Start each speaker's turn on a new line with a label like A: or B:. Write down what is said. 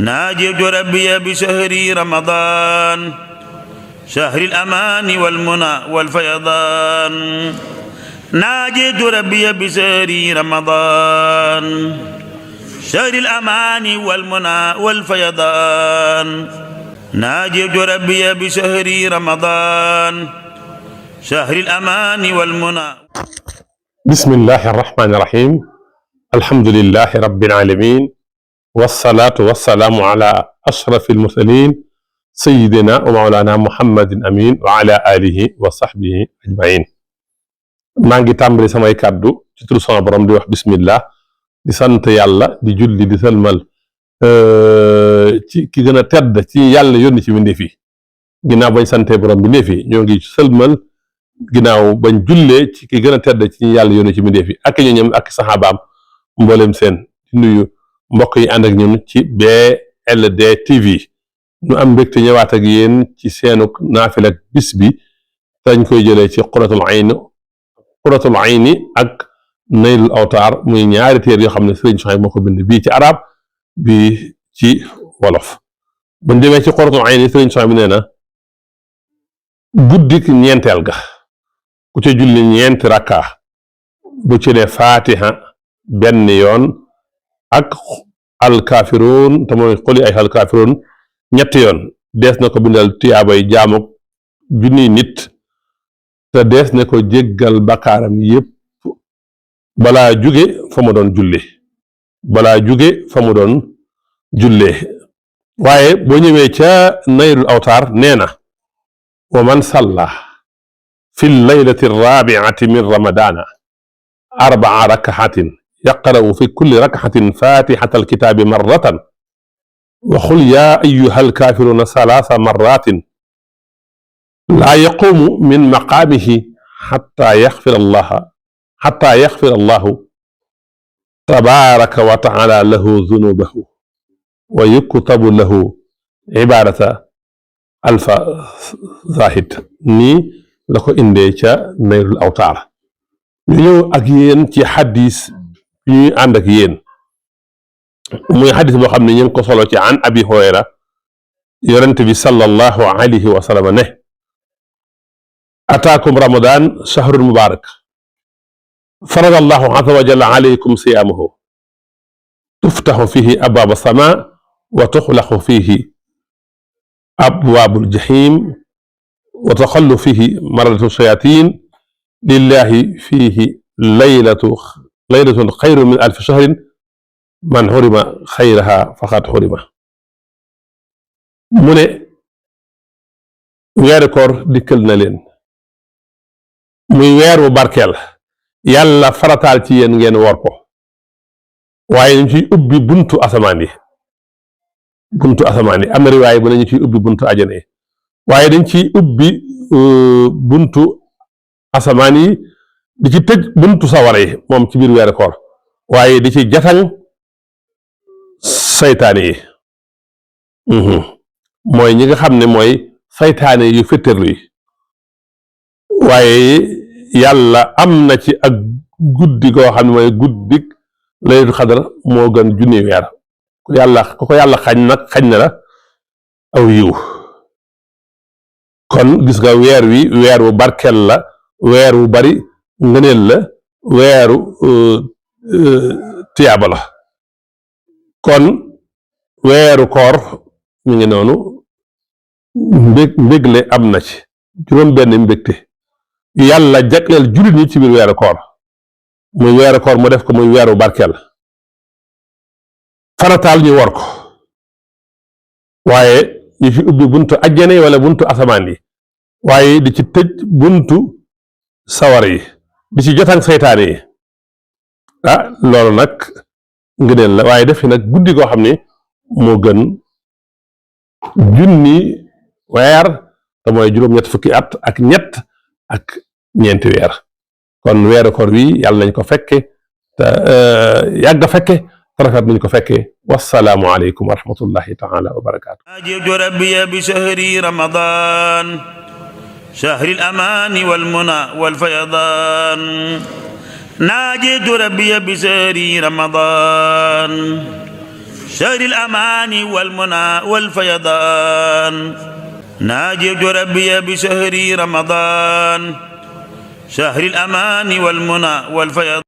A: ناجيت ربي بشهر رمضان شهر الأمان والمنى والفيضان ناجيت ربي بشهر رمضان شهر الأمان والمنى والفيضان ناجيت ربي بشهر رمضان شهر الأمان والمنى.
B: بسم الله الرحمن الرحيم. الحمد لله رب العالمين والصلاة والسلام على أشرف المرسلين سيدنا ومولانا محمد أمين وعلى آله وصحبه أجمعين. maa ngi tàmbali samay kàddu ci turu sama borom di wax bismillah di sant yàlla di julli di sëlmal ci ki gën a tedd ci yàlla yónni ci mbindeef yi. ginnaaw bañ santee borom mbindeef yi ñoo ngi sëlmal ginnaaw bañ jullee ci ki gën a tedd ci yàlla yónni ci mbindeef yi ak ñoñam ak saxaabaam mboolem seen di nuyu mbokk yi ànd ak ñun ci BLD TV ñu am mbégte ñëwaat ak yéen ci seenu naafila ak bis bi dañ koy jëlee ci Qurratul Ayni ak Naylul Awtaar muy ñaari téer yoo xam ne Sëriñ Suhaybu moo ko bind bii ci arab bi ci wolof. buñ demee ci Qurratul Ayni Sëriñ Suhaybu nee na guddik ñeenteel ga ku ci julli ñeenti rakka bu ci ne Fatiha benn yoon ak alkaafiruun te mooy xuli ay alkaafiruun ñetti yoon dees na ko bindal tiyaabay jaamu junniy nit te dees na ko jéggal bakaaram yépp balaa jóge fa mu doon jullee waaye boo ñëwee ca Naylul Awtaar nee na wa man salla fi laylati rabiati min ramadana arbaa rakahatin yaqra'u fi kulli rakahatin fatihata alkitabi marratan wa qul ya ayyuha alkafiruna salasa marratin laa yaqumu min maqaamihi xataa yaxfira allahu tabaaraka wa taala lahu zunubahu wa yuktabu lahu ibaadata alfa zahid. nii la ko indee ca Naylul Awtaar. ñu ñëw ak yéen ci xadis bi ñuy ànd ak yéen muy xadis boo xam ne ñu ngi ko solo ci an abi Hurayra yonent bi sallallahu alayhi wa sallam ne ataakum ramadan shahrun mubarak farada allahu azza wa jalla alaykum siyaamahu tuftaxu fihi abwaab as-samaa wa tuxlaqu fihi abwaabul jahiim wa taxallu fihi maradatu shayaatiin lillahi fihi laylatun xayrun min alfi shahrin man xurima xayraha faqad xurima. mu ne weeru koor dikkal na leen muy weer wu barkeel yàlla farataal ci yéen ngeen woor ko waaye ñu ciy ubbi buntu asamaan yi am na riwaay bu ne ñu ciy ubbi buntu ajana yi waaye dañ ciy ubbi buntu asamaan yi di ci tëj buntu sawara yi moom ci biir weeru koor waaye di ci jataŋ saytaane yi mooy ñi nga xam ne mooy saytaane yu féttéerlu yi. waaye yàlla am na ci ak guddi goo xam ne mooy guddik laylatul xadar moo gën junni weer ku ko yàlla xañ na la aw yiw. kon gis nga weer wi weer wu barkeel la weer wu bari ngëneel la weeru tiyaaba la. kon weeru koor mi ngi noonu mbégle am na ci juróom benn mbégte yàlla jagleel jullit ñi ci biir weeru koor muy weeru koor mu def ko muy weeru barkeel farataal ñu war ko waaye ñu fi ubbi buntu ajjana yi wala buntu asamaan yi waaye di ci tëj buntu sawar yi di ci jotaan seytaane yi loolu nag ngëneel la waaye def nag guddi goo xam ne moo gën junni weer te mooy juróom-ñett fukki at ak ñett ak ñeenti weer. kon weeru koor wi yàlla nañ ko fekke te yàgg fekke te rafet nañ ko fekke. wassalaamu aleykum wa rahmatullahi taala wa barakaatu.
A: naajeytu rabbi bi shahri ramadan shahri al-amani wal muna wal fayadan ناجيت ربي بسهر رمضان شهر الأمان والمنى والفيضان ناجيت ربي بشهر رمضان شهر الأمان والمنى والفيضان